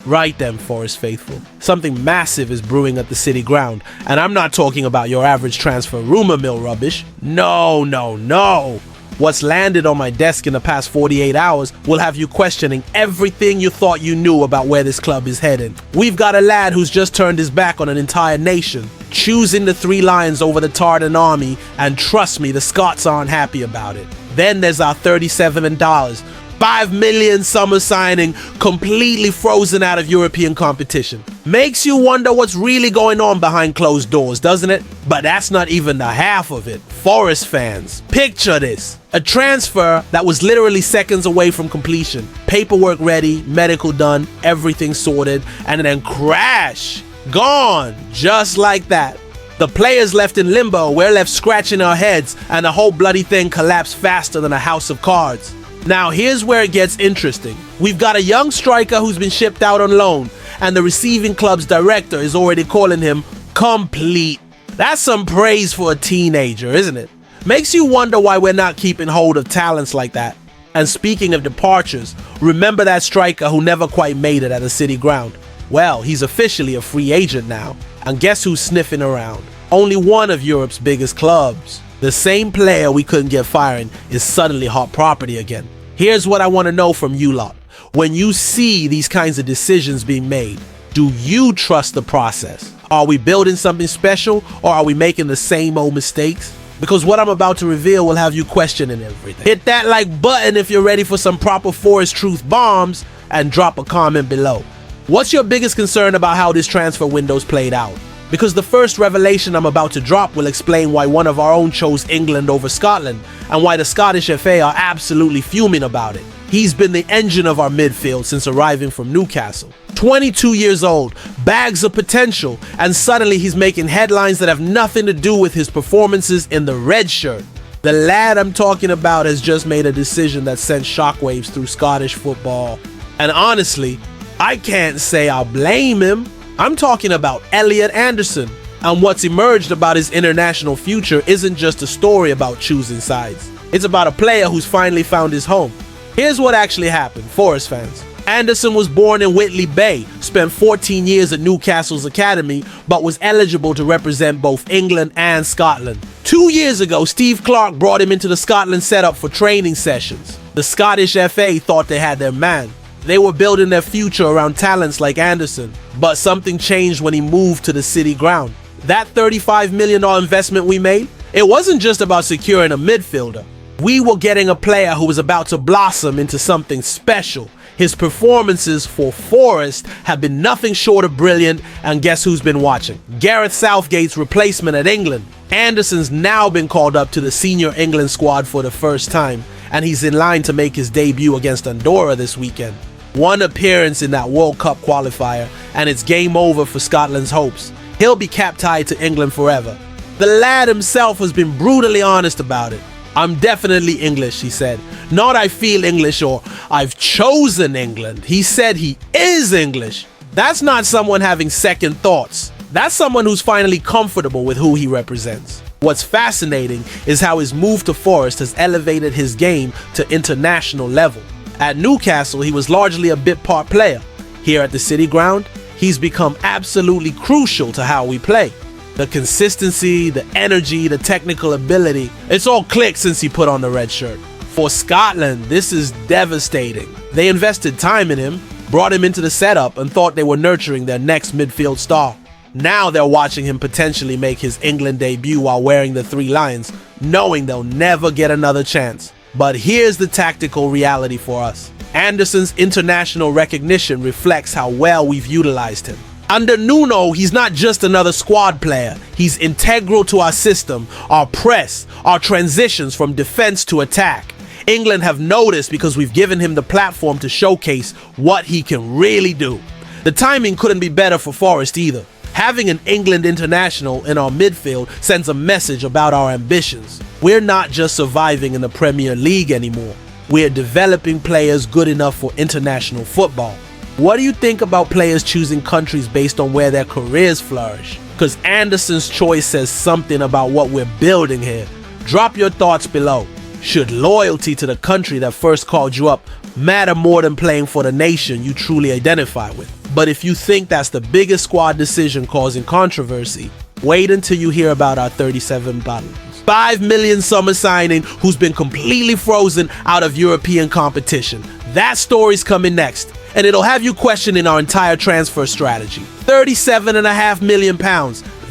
Right then, Forest faithful. Something massive is brewing at the City Ground, and I'm not talking about your average transfer rumor mill rubbish. No, no, no. What's landed on my desk in the past 48 hours will have you questioning everything you thought you knew about where this club is heading. We've got a lad who's just turned his back on an entire nation, choosing the Three Lions over the Tartan army, and trust me, the Scots aren't happy about it. Then there's our $37. 5 million summer signing, completely frozen out of European competition. Makes you wonder what's really going on behind closed doors, doesn't it? But that's not even the half of it. Forest fans, picture this. A transfer that was literally seconds away from completion. Paperwork ready, medical done, everything sorted, and then crash. Gone, just like that. The players left in limbo, we're left scratching our heads, and the whole bloody thing collapsed faster than a house of cards. Now here's where it gets interesting. We've got a young striker who's been shipped out on loan, and the receiving club's director is already calling him complete. That's some praise for a teenager, isn't it? Makes you wonder why we're not keeping hold of talents like that. And speaking of departures, remember that striker who never quite made it at the City Ground? Well, he's officially a free agent now. And guess who's sniffing around? Only one of Europe's biggest clubs. The same player we couldn't get firing is suddenly hot property again. Here's what I want to know from you lot. When you see these kinds of decisions being made, do you trust the process? Are we building something special, or are we making the same old mistakes? Because what I'm about to reveal will have you questioning everything. Hit that like button if you're ready for some proper Forest Truth bombs, and drop a comment below. What's your biggest concern about how this transfer window's played out? Because the first revelation I'm about to drop will explain why one of our own chose England over Scotland, and why the Scottish FA are absolutely fuming about it. He's been the engine of our midfield since arriving from Newcastle. 22 years old, bags of potential, and suddenly he's making headlines that have nothing to do with his performances in the red shirt. The lad I'm talking about has just made a decision that sent shockwaves through Scottish football. And honestly, I can't say I'll blame him. I'm talking about Elliot Anderson, and what's emerged about his international future isn't just a story about choosing sides. It's about a player who's finally found his home. Here's what actually happened, Forest fans. Anderson was born in Whitley Bay, spent 14 years at Newcastle's academy, but was eligible to represent both England and Scotland. 2 years ago, Steve Clarke brought him into the Scotland setup for training sessions. The Scottish FA thought they had their man. They were building their future around talents like Anderson, but something changed when he moved to the City Ground. That $35 million investment we made, it wasn't just about securing a midfielder. We were getting a player who was about to blossom into something special. His performances for Forest have been nothing short of brilliant, and guess who's been watching? Gareth Southgate's replacement at England. Anderson's now been called up to the senior England squad for the first time, and he's in line to make his debut against Andorra this weekend. One appearance in that World Cup qualifier, and it's game over for Scotland's hopes. He'll be cap-tied to England forever. The lad himself has been brutally honest about it. I'm definitely English, he said. Not I feel English or I've chosen England. He said he is English. That's not someone having second thoughts. That's someone who's finally comfortable with who he represents. What's fascinating is how his move to Forest has elevated his game to international level. At Newcastle, he was largely a bit part player. Here at the City Ground, he's become absolutely crucial to how we play. The consistency, the energy, the technical ability, it's all clicked since he put on the red shirt. For Scotland, this is devastating. They invested time in him, brought him into the setup, and thought they were nurturing their next midfield star. Now they're watching him potentially make his England debut while wearing the Three Lions, knowing they'll never get another chance. But here's the tactical reality for us. Anderson's international recognition reflects how well we've utilized him. Under Nuno, he's not just another squad player. He's integral to our system, our press, our transitions from defense to attack. England have noticed because we've given him the platform to showcase what he can really do. The timing couldn't be better for Forest either. Having an England international in our midfield sends a message about our ambitions. We're not just surviving in the Premier League anymore. We're developing players good enough for international football. What do you think about players choosing countries based on where their careers flourish? Because Anderson's choice says something about what we're building here. Drop your thoughts below. Should loyalty to the country that first called you up matter more than playing for the nation you truly identify with. But if you think that's the biggest squad decision causing controversy, wait until you hear about our 37 bottom. 5 million summer signing who's been completely frozen out of European competition. That story's coming next, and it'll have you questioning our entire transfer strategy. £37.5 million.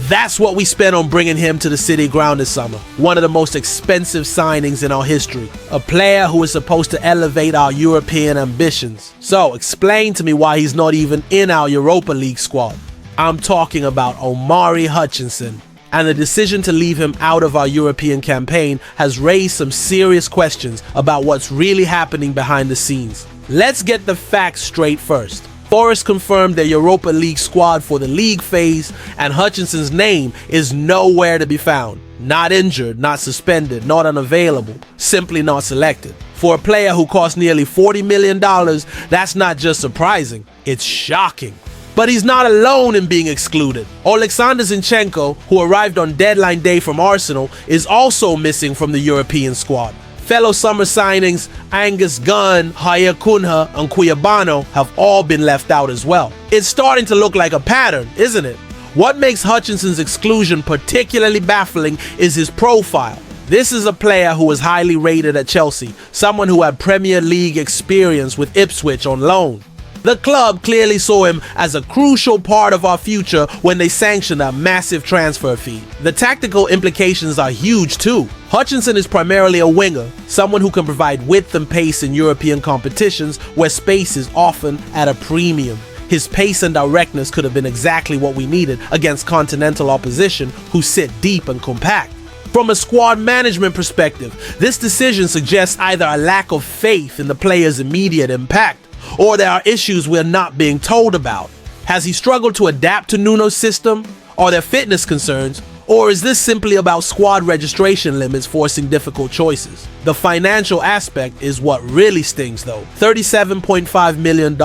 That's what we spent on bringing him to the City Ground this summer. One of the most expensive signings in our history. A player who is supposed to elevate our European ambitions. So, explain to me why he's not even in our Europa League squad. I'm talking about Omari Hutchinson. And the decision to leave him out of our European campaign has raised some serious questions about what's really happening behind the scenes. Let's get the facts straight first. Forest confirmed their Europa League squad for the league phase, and Hutchinson's name is nowhere to be found. Not injured, not suspended, not unavailable, simply not selected. For a player who cost nearly $40 million, that's not just surprising, it's shocking. But he's not alone in being excluded. Alexander Zinchenko, who arrived on deadline day from Arsenal, is also missing from the European squad. Fellow summer signings Angus Gunn, Haya Kunha, and Kuyabano have all been left out as well. It's starting to look like a pattern, isn't it? What makes Hutchinson's exclusion particularly baffling is his profile. This is a player who was highly rated at Chelsea, someone who had Premier League experience with Ipswich on loan. The club clearly saw him as a crucial part of our future when they sanctioned a massive transfer fee. The tactical implications are huge too. Hutchinson is primarily a winger, someone who can provide width and pace in European competitions where space is often at a premium. His pace and directness could have been exactly what we needed against continental opposition who sit deep and compact. From a squad management perspective, this decision suggests either a lack of faith in the player's immediate impact, or there are issues we're not being told about. Has he struggled to adapt to Nuno's system? Are there fitness concerns? Or is this simply about squad registration limits forcing difficult choices? The financial aspect is what really stings though. $37.5 million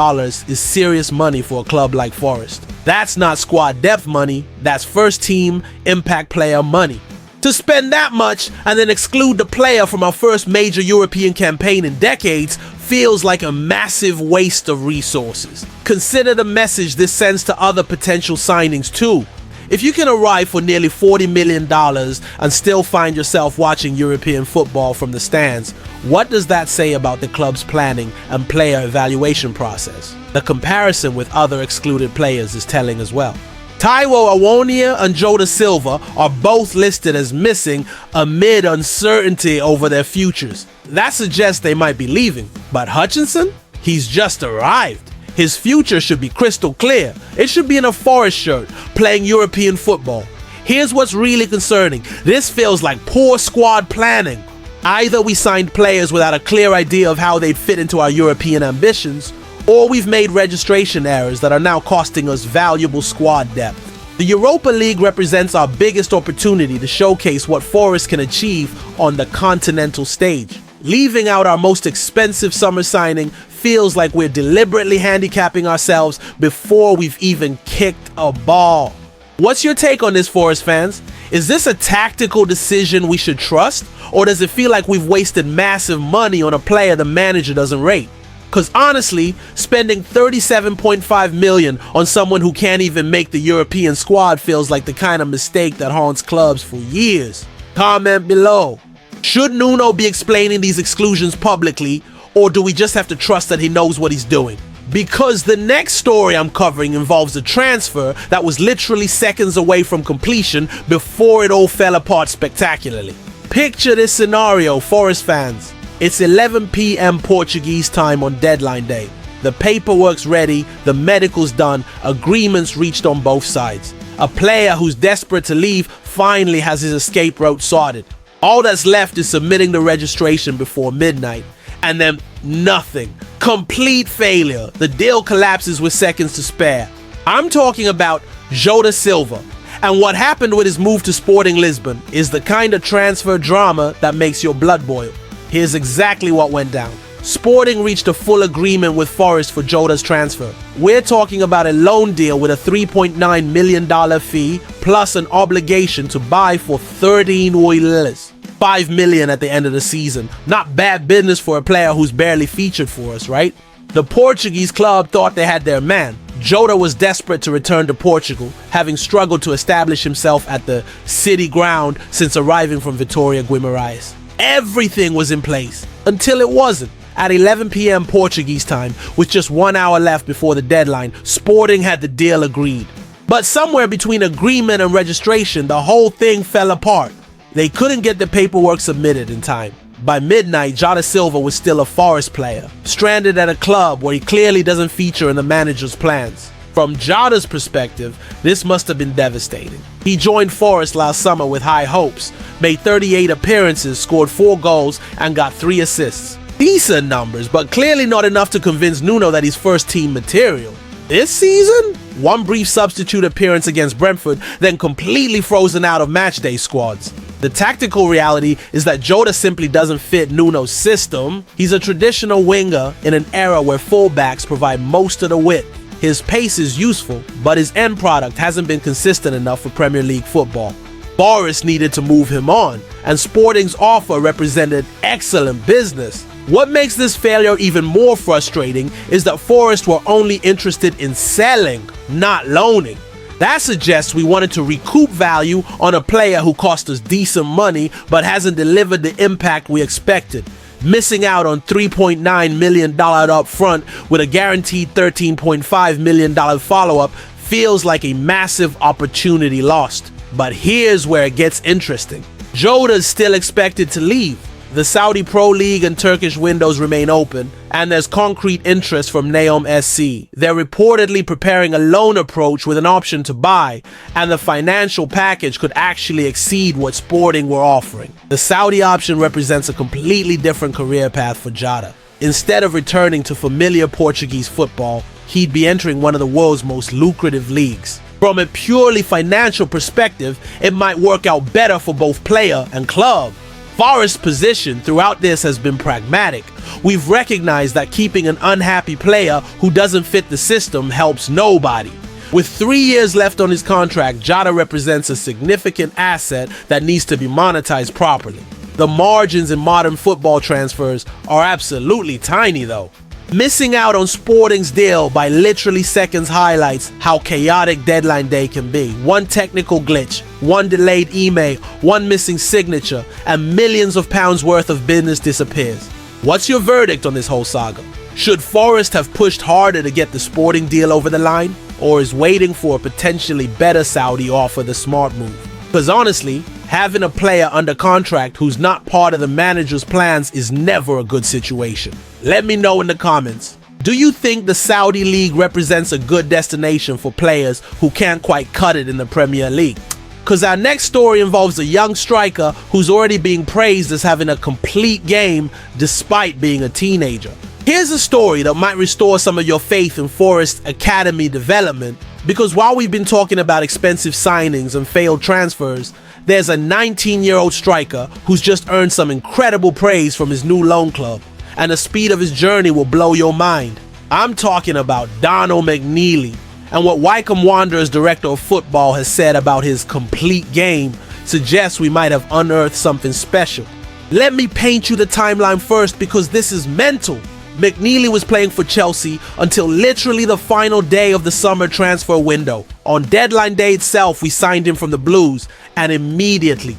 is serious money for a club like Forest. That's not squad depth money, that's first team impact player money. To spend that much and then exclude the player from our first major European campaign in decades feels like a massive waste of resources. Consider the message this sends to other potential signings too. If you can arrive for nearly $40 million and still find yourself watching European football from the stands, what does that say about the club's planning and player evaluation process? The comparison with other excluded players is telling as well. Taiwo Awonia and Jota Silva are both listed as missing amid uncertainty over their futures. That suggests they might be leaving. But Hutchinson? He's just arrived. His future should be crystal clear. It should be in a Forest shirt, playing European football. Here's what's really concerning. This feels like poor squad planning. Either we signed players without a clear idea of how they'd fit into our European ambitions, or we've made registration errors that are now costing us valuable squad depth. The Europa League represents our biggest opportunity to showcase what Forest can achieve on the continental stage. Leaving out our most expensive summer signing feels like we're deliberately handicapping ourselves before we've even kicked a ball. What's your take on this, Forest fans? Is this a tactical decision we should trust? Or does it feel like we've wasted massive money on a player the manager doesn't rate? Because honestly, spending $37.5 million on someone who can't even make the European squad feels like the kind of mistake that haunts clubs for years. Comment below. Should Nuno be explaining these exclusions publicly, or do we just have to trust that he knows what he's doing? Because the next story I'm covering involves a transfer that was literally seconds away from completion before it all fell apart spectacularly. Picture this scenario, Forest fans. It's 11 p.m. Portuguese time on deadline day. The paperwork's ready, the medical's done, agreements reached on both sides. A player who's desperate to leave finally has his escape route sorted. All that's left is submitting the registration before midnight, and then nothing. Complete failure. The deal collapses with seconds to spare. I'm talking about Jota Silva. And what happened with his move to Sporting Lisbon is the kind of transfer drama that makes your blood boil. Here's exactly what went down. Sporting reached a full agreement with Forest for Jota's transfer. We're talking about a loan deal with a $3.9 million fee plus an obligation to buy for 13 oilers. 5 million at the end of the season. Not bad business for a player who's barely featured for us, right? The Portuguese club thought they had their man. Jota was desperate to return to Portugal, having struggled to establish himself at the city ground since arriving from Vitória Guimarães. Everything was in place, until it wasn't. At 11 p.m. Portuguese time, with just 1 hour left before the deadline, Sporting had the deal agreed. But somewhere between agreement and registration, the whole thing fell apart. They couldn't get the paperwork submitted in time. By midnight, Jota Silva was still a Forest player, stranded at a club where he clearly doesn't feature in the manager's plans. From Jota's perspective, this must have been devastating. He joined Forest last summer with high hopes, made 38 appearances, scored 4 goals, and got 3 assists. Decent numbers, but clearly not enough to convince Nuno that he's first team material. This season, 1 brief substitute appearance against Brentford, then completely frozen out of matchday squads. The tactical reality is that Jota simply doesn't fit Nuno's system. He's a traditional winger in an era where fullbacks provide most of the width. His pace is useful, but his end product hasn't been consistent enough for Premier League football. Forest needed to move him on, and Sporting's offer represented excellent business. What makes this failure even more frustrating is that Forest were only interested in selling, not loaning. That suggests we wanted to recoup value on a player who cost us decent money but hasn't delivered the impact we expected. Missing out on $3.9 million up front with a guaranteed $13.5 million follow-up feels like a massive opportunity lost. But here's where it gets interesting. Jota is still expected to leave. The Saudi Pro League and Turkish windows remain open, and there's concrete interest from Nottingham SC. They're reportedly preparing a loan approach with an option to buy, and the financial package could actually exceed what Sporting were offering. The Saudi option represents a completely different career path for Jota. Instead of returning to familiar Portuguese football, he'd be entering one of the world's most lucrative leagues. From a purely financial perspective, it might work out better for both player and club. Forest's position throughout this has been pragmatic. We've recognized that keeping an unhappy player who doesn't fit the system helps nobody. With 3 years left on his contract, Jota represents a significant asset that needs to be monetized properly. The margins in modern football transfers are absolutely tiny though. Missing out on Sporting's deal by literally seconds highlights how chaotic deadline day can be. 1 technical glitch, 1 delayed email, 1 missing signature, and millions of pounds worth of business disappears. What's your verdict on this whole saga? Should Forest have pushed harder to get the Sporting deal over the line? Or is waiting for a potentially better Saudi offer the smart move? Because honestly, having a player under contract who's not part of the manager's plans is never a good situation. Let me know in the comments. Do you think the Saudi League represents a good destination for players who can't quite cut it in the Premier League? Because our next story involves a young striker who's already being praised as having a complete game despite being a teenager. Here's a story that might restore some of your faith in Forest Academy development, because while we've been talking about expensive signings and failed transfers, there's a 19-year-old striker who's just earned some incredible praise from his new loan club, and the speed of his journey will blow your mind. I'm talking about Donald McNeely, and what Wycombe Wanderers director of football has said about his complete game suggests we might have unearthed something special. Let me paint you the timeline first, because this is mental. McNeely was playing for Chelsea until literally the final day of the summer transfer window. On deadline day itself, we signed him from the Blues and immediately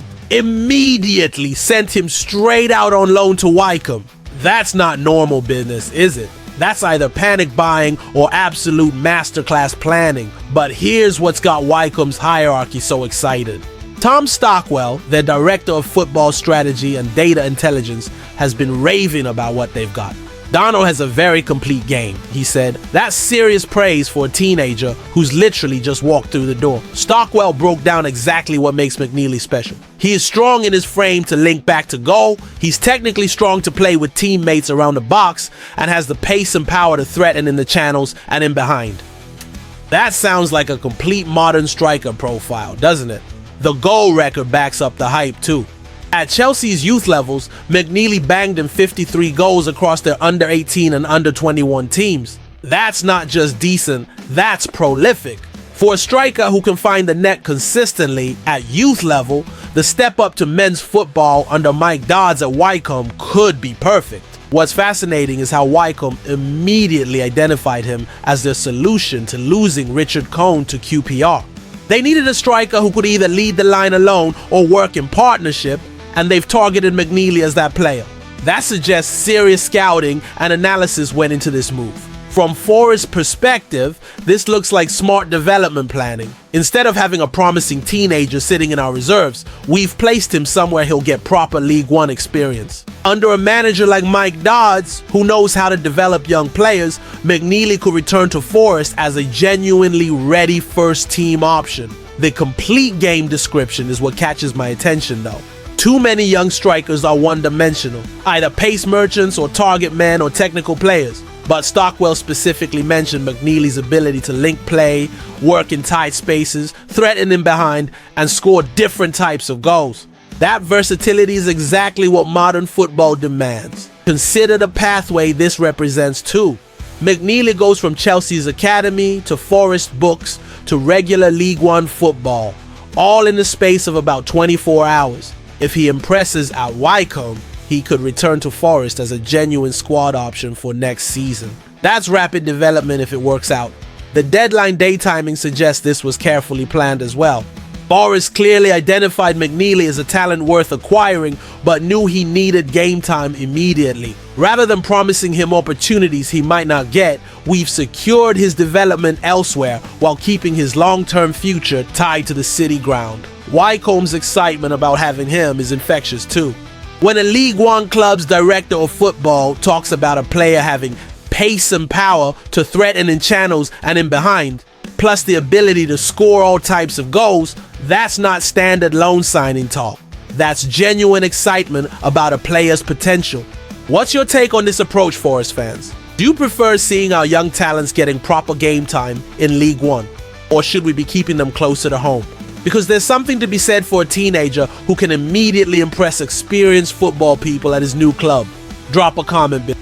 sent him straight out on loan to Wycombe. That's not normal business, is it? That's either panic buying or absolute masterclass planning. But here's what's got Wycombe's hierarchy so excited. Tom Stockwell, their director of football strategy and data intelligence, has been raving about what they've got. Donald has a very complete game, he said. That's serious praise for a teenager who's literally just walked through the door. Stockwell broke down exactly what makes McNeely special. He is strong in his frame to link back to goal, he's technically strong to play with teammates around the box, and has the pace and power to threaten in the channels and in behind. That sounds like a complete modern striker profile, doesn't it? The goal record backs up the hype too. At Chelsea's youth levels, McNeely banged in 53 goals across their under-18 and under-21 teams. That's not just decent, that's prolific. For a striker who can find the net consistently at youth level, The step up to men's football under Mike Dodds at Wycombe could be perfect. What's fascinating is how Wycombe immediately identified him as their solution to losing Richard Cohn to QPR. They needed a striker who could either lead the line alone or work in partnership, and they've targeted McNeely as that player. That suggests serious scouting and analysis went into this move. From Forest's perspective, this looks like smart development planning. Instead of having a promising teenager sitting in our reserves, we've placed him somewhere he'll get proper League One experience. Under a manager like Mike Dodds, who knows how to develop young players, McNeely could return to Forest as a genuinely ready first-team option. The complete game description is what catches my attention though. Too many young strikers are one-dimensional, either pace merchants or target men or technical players. But Stockwell specifically mentioned McNeely's ability to link play, work in tight spaces, threaten in behind, and score different types of goals. That versatility is exactly what modern football demands. Consider the pathway this represents too. McNeely goes from Chelsea's academy to Forest books to regular League One football, all in the space of about 24 hours. If he impresses at Wycombe, he could return to Forest as a genuine squad option for next season. That's rapid development if it works out. The deadline day timing suggests this was carefully planned as well. Forest clearly identified McNeely as a talent worth acquiring, but knew he needed game time immediately. Rather than promising him opportunities he might not get, we've secured his development elsewhere while keeping his long-term future tied to the city ground. Wycombe's excitement about having him is infectious too. When a League One club's director of football talks about a player having pace and power to threaten in channels and in behind, plus the ability to score all types of goals, that's not standard loan signing talk. That's genuine excitement about a player's potential. What's your take on this approach, Forest fans? Do you prefer seeing our young talents getting proper game time in League One? Or should we be keeping them closer to home? Because there's something to be said for a teenager who can immediately impress experienced football people at his new club. Drop a comment below.